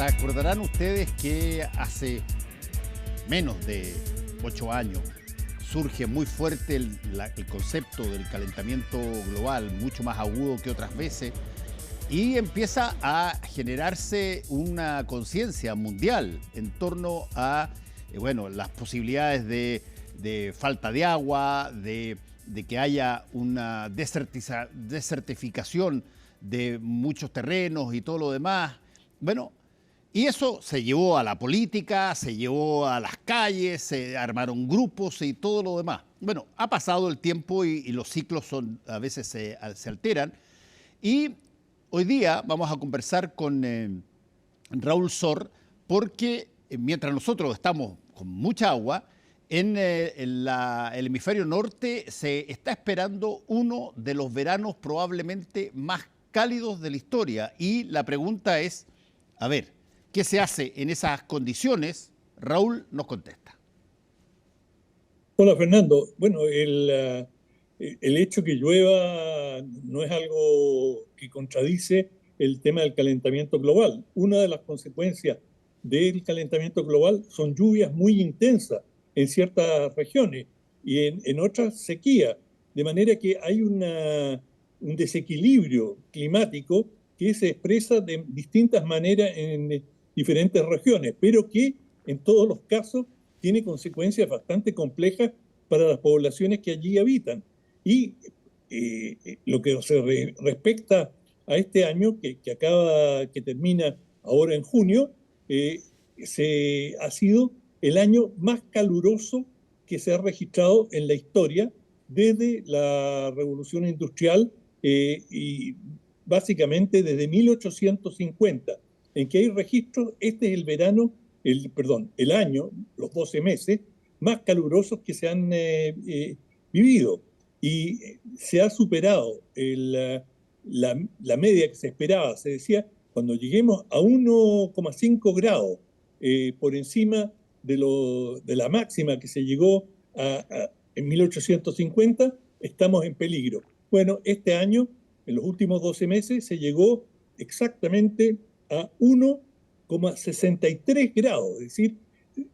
Se acordarán ustedes que hace menos de 8 años surge muy fuerte el concepto del calentamiento global, mucho más agudo que otras veces, y empieza a generarse una conciencia mundial en torno a las posibilidades de falta de agua, de que haya una desertificación de muchos terrenos y todo lo demás. Bueno, y eso se llevó a la política, se llevó a las calles, se armaron grupos y todo lo demás. Bueno, ha pasado el tiempo y los ciclos a veces se alteran. Y hoy día vamos a conversar con Raúl Sor, porque mientras nosotros estamos con mucha agua, en el hemisferio norte se está esperando uno de los veranos probablemente más cálidos de la historia. Y la pregunta es, a ver, ¿qué se hace en esas condiciones? Raúl nos contesta. Hola Fernando. Bueno, el hecho que llueva no es algo que contradice el tema del calentamiento global. Una de las consecuencias del calentamiento global son lluvias muy intensas en ciertas regiones y en otras sequía, de manera que hay un desequilibrio climático que se expresa de distintas maneras en diferentes regiones, pero que en todos los casos tiene consecuencias bastante complejas para las poblaciones que allí habitan. Y lo que se respecta a este año, que termina ahora en junio, ha sido el año más caluroso que se ha registrado en la historia desde la Revolución Industrial y básicamente desde 1850, en que hay registros. Este es el verano, el año, los 12 meses más calurosos que se han vivido. Y se ha superado la media que se esperaba. Se decía, cuando lleguemos a 1,5 grados por encima de la máxima que se llegó en 1850, estamos en peligro. Bueno, este año, en los últimos 12 meses, se llegó exactamente a 1,63 grados, es decir,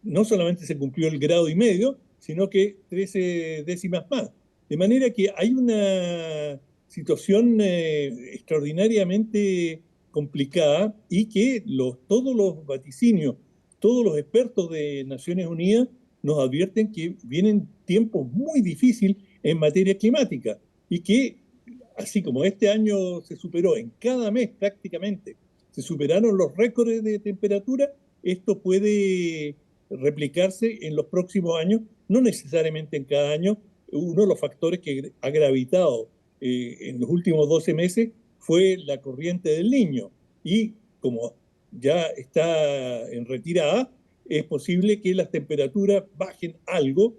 no solamente se cumplió el grado y medio, sino que 13 décimas más. De manera que hay una situación extraordinariamente complicada y que todos los vaticinios, todos los expertos de Naciones Unidas nos advierten que vienen tiempos muy difíciles en materia climática y que, así como este año se superó en cada mes prácticamente, se superaron los récords de temperatura, esto puede replicarse en los próximos años, no necesariamente en cada año. Uno de los factores que ha gravitado en los últimos 12 meses fue la corriente del Niño. Y como ya está en retirada, es posible que las temperaturas bajen algo,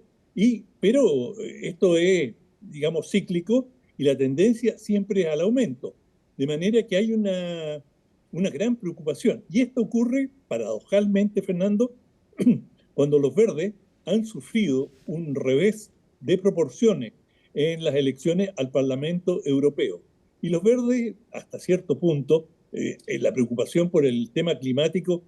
pero esto es, digamos, cíclico y la tendencia siempre es al aumento. De manera que hay una gran preocupación. Y esto ocurre, paradojalmente, Fernando, cuando los verdes han sufrido un revés de proporciones en las elecciones al Parlamento Europeo. Y los verdes, hasta cierto punto, la preocupación por el tema climático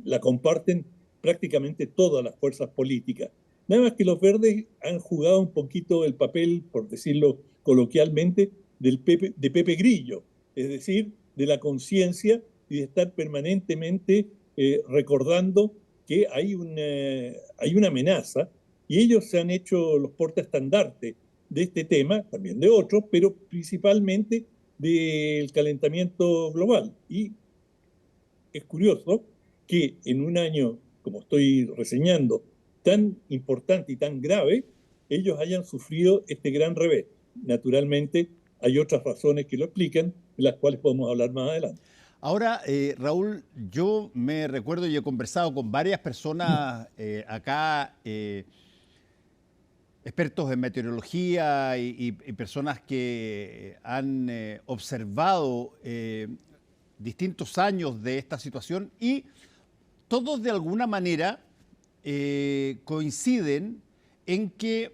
la comparten prácticamente todas las fuerzas políticas. Nada más que los verdes han jugado un poquito el papel, por decirlo coloquialmente, de Pepe Grillo, es decir, de la conciencia y de estar permanentemente recordando que hay una amenaza, y ellos se han hecho los portaestandartes de este tema, también de otros, pero principalmente del calentamiento global. Y es curioso que en un año, como estoy reseñando, tan importante y tan grave, ellos hayan sufrido este gran revés. Naturalmente, hay otras razones que lo explican, de las cuales podemos hablar más adelante. Ahora, Raúl, yo me recuerdo y he conversado con varias personas acá, expertos en meteorología y personas que han observado distintos años de esta situación, y todos de alguna manera coinciden en que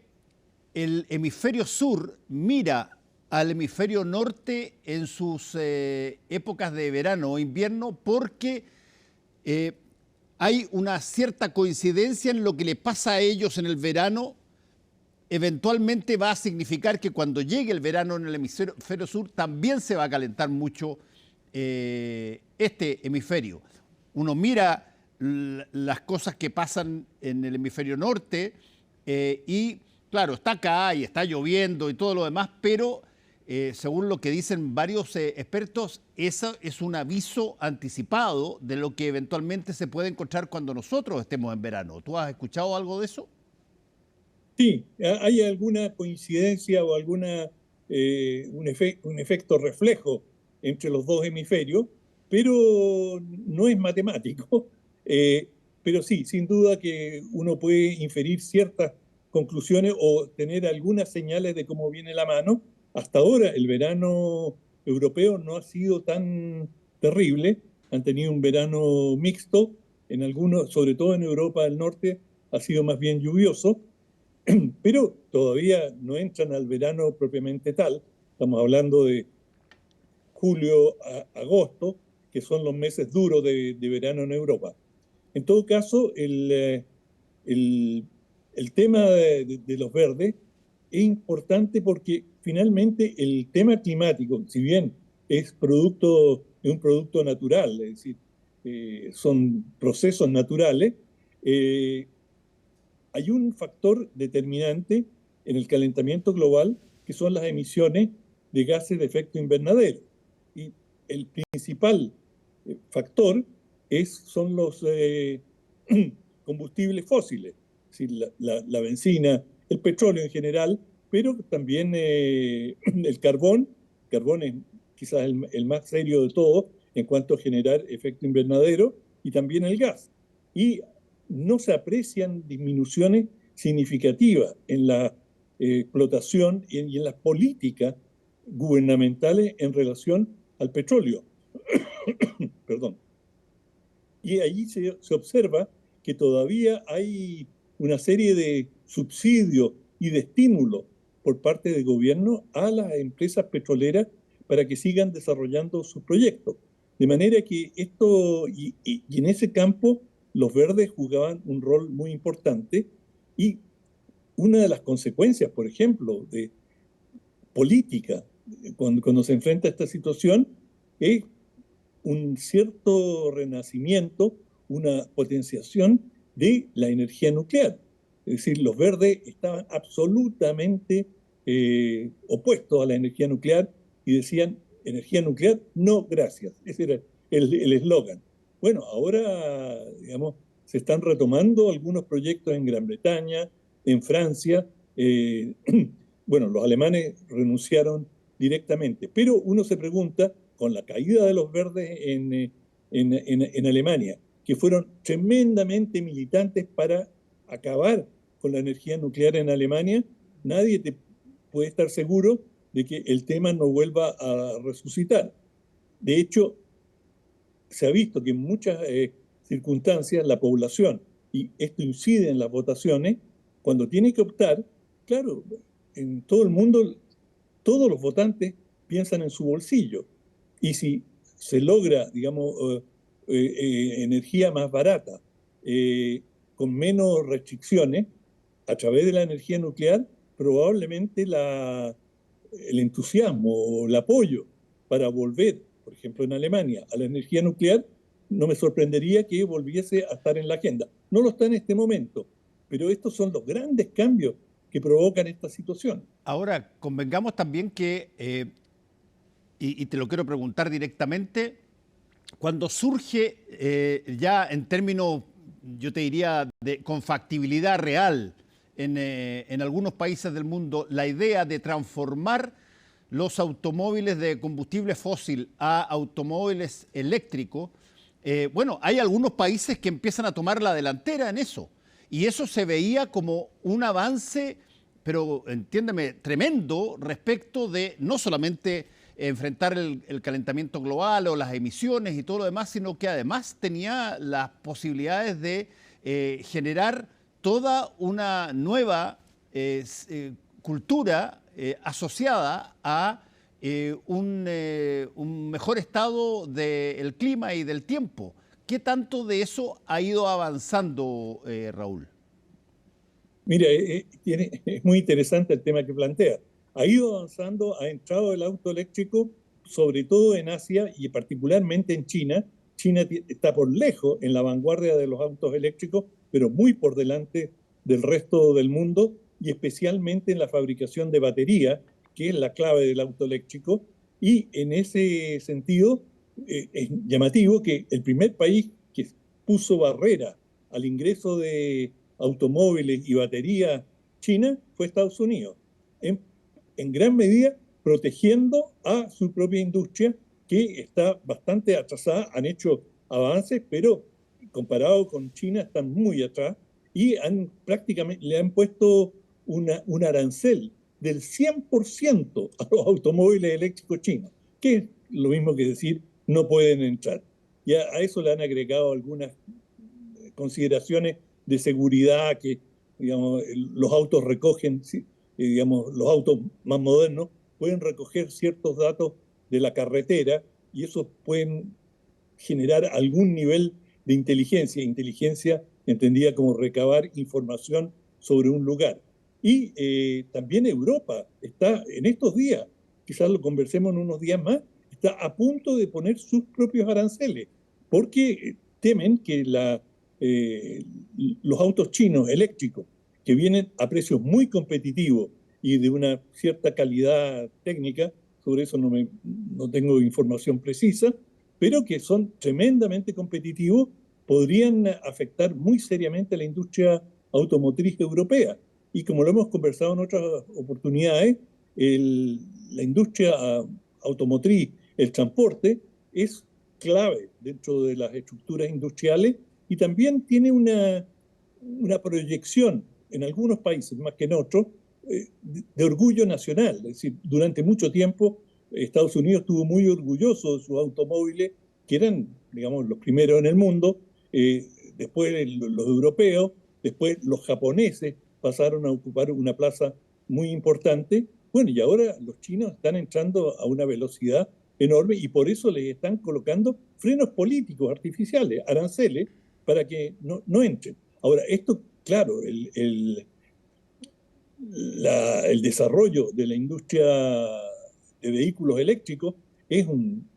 el hemisferio sur mira al hemisferio norte en sus épocas de verano o invierno, porque hay una cierta coincidencia en lo que le pasa a ellos en el verano. Eventualmente va a significar que cuando llegue el verano en el hemisferio sur también se va a calentar mucho este hemisferio. Uno mira las cosas que pasan en el hemisferio norte y claro, está acá y está lloviendo y todo lo demás, pero según lo que dicen varios expertos, eso es un aviso anticipado de lo que eventualmente se puede encontrar cuando nosotros estemos en verano. ¿Tú has escuchado algo de eso? Sí, hay alguna coincidencia o un efecto reflejo entre los dos hemisferios, pero no es matemático. Pero sí, sin duda que uno puede inferir ciertas conclusiones o tener algunas señales de cómo viene la mano. Hasta ahora el verano europeo no ha sido tan terrible, han tenido un verano mixto, en algunos, sobre todo en Europa del Norte, ha sido más bien lluvioso, pero todavía no entran al verano propiamente tal. Estamos hablando de julio a agosto, que son los meses duros de verano en Europa. En todo caso, el, el tema de los verdes es importante porque finalmente el tema climático, si bien es un producto natural, es decir, son procesos naturales, eh, hay un factor determinante en el calentamiento global que son las emisiones de gases de efecto invernadero. Y el principal factor son los combustibles fósiles, es decir, la benzina, el petróleo en general, pero también el carbón. El carbón es quizás el más serio de todos en cuanto a generar efecto invernadero, y también el gas. Y no se aprecian disminuciones significativas en la explotación y en las políticas gubernamentales en relación al petróleo. Perdón. Y allí se observa que todavía hay una serie de subsidios y de estímulos por parte del gobierno a las empresas petroleras para que sigan desarrollando sus proyectos. De manera que y en ese campo los verdes jugaban un rol muy importante, y una de las consecuencias, por ejemplo, de política, cuando se enfrenta a esta situación, es un cierto renacimiento, una potenciación de la energía nuclear. Es decir, los verdes estaban absolutamente opuestos a la energía nuclear y decían, energía nuclear, no gracias. Ese era el eslogan. Bueno, ahora, digamos, se están retomando algunos proyectos en Gran Bretaña, en Francia. Bueno, los alemanes renunciaron directamente, pero uno se pregunta, con la caída de los verdes en Alemania, que fueron tremendamente militantes para acabar con la energía nuclear en Alemania, nadie puede estar seguro de que el tema no vuelva a resucitar. De hecho, se ha visto que en muchas circunstancias la población, y esto incide en las votaciones, cuando tiene que optar, claro, en todo el mundo, todos los votantes piensan en su bolsillo. Y si se logra, digamos, energía más barata, con menos restricciones, a través de la energía nuclear, probablemente el entusiasmo o el apoyo para volver, por ejemplo en Alemania, a la energía nuclear, no me sorprendería que volviese a estar en la agenda. No lo está en este momento, pero estos son los grandes cambios que provocan esta situación. Ahora, convengamos también que, y te lo quiero preguntar directamente, cuando surge ya en términos, yo te diría, con factibilidad real en algunos países del mundo, la idea de transformar los automóviles de combustible fósil a automóviles eléctricos, bueno, hay algunos países que empiezan a tomar la delantera en eso. Y eso se veía como un avance, pero entiéndeme, tremendo respecto de no solamente enfrentar el calentamiento global o las emisiones y todo lo demás, sino que además tenía las posibilidades de generar toda una nueva cultura asociada a un mejor estado del clima y del tiempo, ¿Qué tanto de eso ha ido avanzando, Raúl? Mira, es muy interesante el tema que plantea. Ha ido avanzando, ha entrado el auto eléctrico, sobre todo en Asia y particularmente en China. China está por lejos en la vanguardia de los autos eléctricos, pero muy por delante del resto del mundo y especialmente en la fabricación de batería, que es la clave del auto eléctrico. Y en ese sentido, es llamativo que el primer país que puso barrera al ingreso de automóviles y batería China fue Estados Unidos, en gran medida protegiendo a su propia industria que está bastante atrasada. Han hecho avances, pero comparado con China están muy atrás y prácticamente le han puesto un arancel del 100% a los automóviles eléctricos chinos, que es lo mismo que decir no pueden entrar. Y a eso le han agregado algunas consideraciones de seguridad que, digamos, los autos recogen, digamos, los autos más modernos pueden recoger ciertos datos de la carretera y eso pueden generar algún nivel de inteligencia entendida como recabar información sobre un lugar. Y también Europa está en estos días, quizás lo conversemos en unos días más, está a punto de poner sus propios aranceles, porque temen que los autos chinos eléctricos, que vienen a precios muy competitivos y de una cierta calidad técnica, sobre eso no tengo información precisa, pero que son tremendamente competitivos, podrían afectar muy seriamente a la industria automotriz europea. Y como lo hemos conversado en otras oportunidades, la industria automotriz, el transporte, es clave dentro de las estructuras industriales y también tiene una proyección en algunos países, más que en otros, de orgullo nacional. Es decir, durante mucho tiempo Estados Unidos estuvo muy orgulloso de sus automóviles, que eran, digamos, los primeros en el mundo, después los europeos, después los japoneses pasaron a ocupar una plaza muy importante. Bueno, y ahora los chinos están entrando a una velocidad enorme y por eso les están colocando frenos políticos artificiales, aranceles, para que no entren. Ahora, esto, claro, el desarrollo de la industria de vehículos eléctricos es un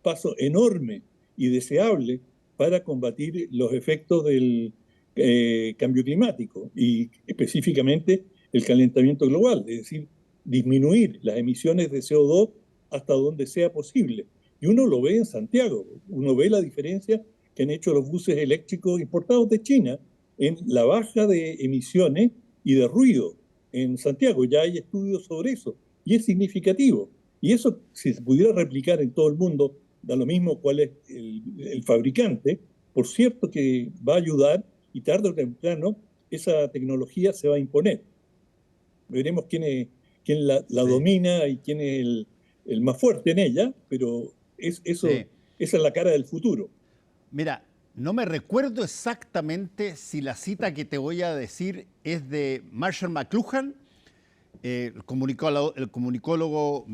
paso enorme y deseable para combatir los efectos del cambio climático y específicamente el calentamiento global, es decir, disminuir las emisiones de CO2 hasta donde sea posible. Y uno lo ve en Santiago, uno ve la diferencia que han hecho los buses eléctricos importados de China en la baja de emisiones y de ruido. En Santiago ya hay estudios sobre eso y es significativo. Y eso, si se pudiera replicar en todo el mundo, da lo mismo cuál es el fabricante, por cierto que va a ayudar y tarde o temprano esa tecnología se va a imponer. Veremos quién la Sí, domina y quién es el más fuerte en ella, pero sí. esa es la cara del futuro. Mira, no me recuerdo exactamente si la cita que te voy a decir es de Marshall McLuhan, el comunicólogo,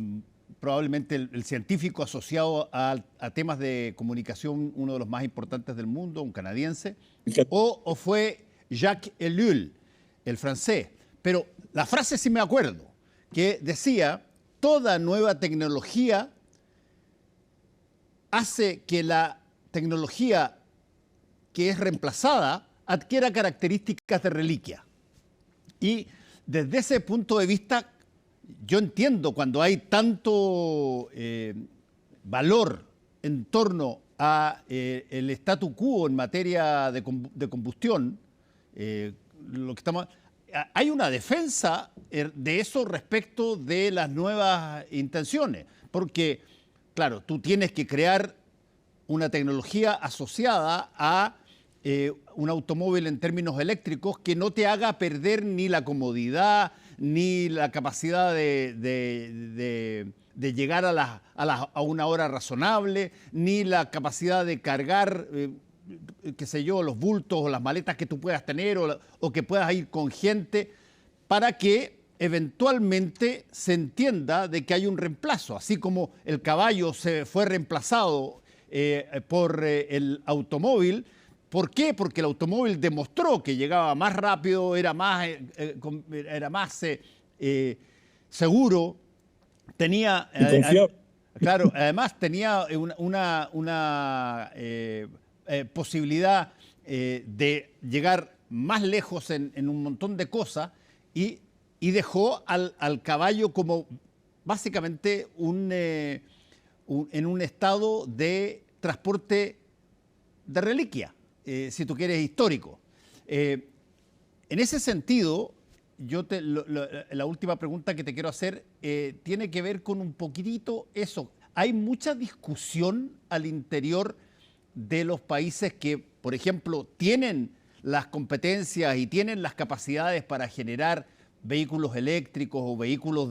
probablemente el científico asociado a temas de comunicación, uno de los más importantes del mundo, un canadiense, o fue Jacques Ellul, el francés. Pero la frase sí me acuerdo, que decía, toda nueva tecnología hace que la tecnología que es reemplazada adquiera características de reliquia. Y desde ese punto de vista, yo entiendo cuando hay tanto valor en torno a el statu quo en materia de combustión, lo que estamos, hay una defensa de eso respecto de las nuevas intenciones, porque, claro, tú tienes que crear una tecnología asociada a un automóvil en términos eléctricos que no te haga perder ni la comodidad, ni la capacidad de llegar a una hora razonable, ni la capacidad de cargar, qué sé yo, los bultos o las maletas que tú puedas tener o que puedas ir con gente, para que eventualmente se entienda de que hay un reemplazo, así como el caballo se fue reemplazado por el automóvil. ¿Por qué? Porque el automóvil demostró que llegaba más rápido, era más seguro, tenía, Y confiable. claro, además tenía posibilidad de llegar más lejos en un montón de cosas y dejó al caballo como básicamente en un estado de transporte de reliquia, si tú quieres, histórico. En ese sentido, la última pregunta que te quiero hacer tiene que ver con un poquitito eso. Hay mucha discusión al interior de los países que, por ejemplo, tienen las competencias y tienen las capacidades para generar vehículos eléctricos o vehículos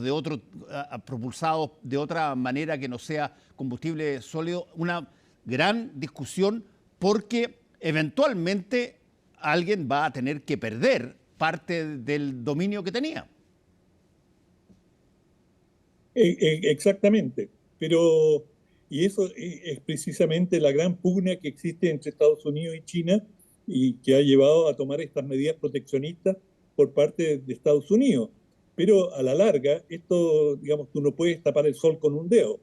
propulsados de otra manera que no sea combustible sólido. Una gran discusión porque eventualmente alguien va a tener que perder parte del dominio que tenía. Exactamente, y eso es precisamente la gran pugna que existe entre Estados Unidos y China y que ha llevado a tomar estas medidas proteccionistas por parte de Estados Unidos. Pero a la larga, esto, digamos, tú no puedes tapar el sol con un dedo.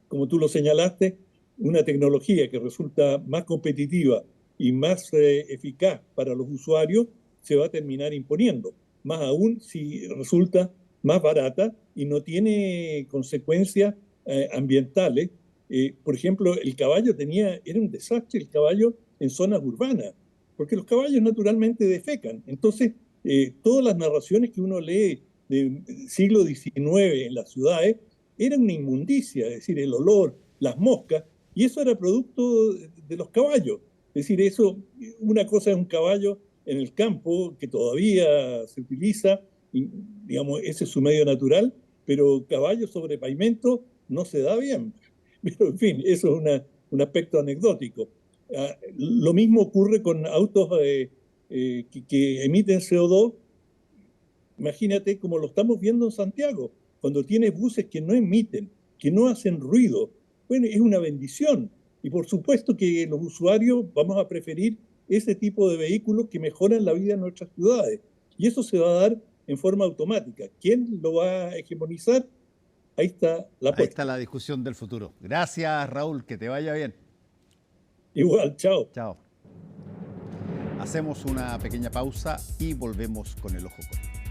Como tú lo señalaste, una tecnología que resulta más competitiva y más eficaz para los usuarios se va a terminar imponiendo, más aún si resulta más barata y no tiene consecuencias ambientales. Por ejemplo, el caballo era un desastre el caballo en zonas urbanas, porque los caballos naturalmente defecan. Entonces, todas las narraciones que uno lee del siglo XIX en las ciudades eran una inmundicia, es decir, el olor, las moscas, y eso era producto de los caballos. Es decir, una cosa es un caballo en el campo que todavía se utiliza, y, digamos, ese es su medio natural, pero caballo sobre pavimento no se da bien. Pero, en fin, eso es un aspecto anecdótico. Lo mismo ocurre con autos que emiten CO2. Imagínate como lo estamos viendo en Santiago, cuando tienes buses que no emiten, que no hacen ruido. Bueno, es una bendición. Y por supuesto que los usuarios vamos a preferir ese tipo de vehículos que mejoran la vida en nuestras ciudades. Y eso se va a dar en forma automática. ¿Quién lo va a hegemonizar? Ahí está la apuesta. Ahí está la discusión del futuro. Gracias, Raúl, que te vaya bien. Igual, chao. Chao. Hacemos una pequeña pausa y volvemos con el Ojo Clínico.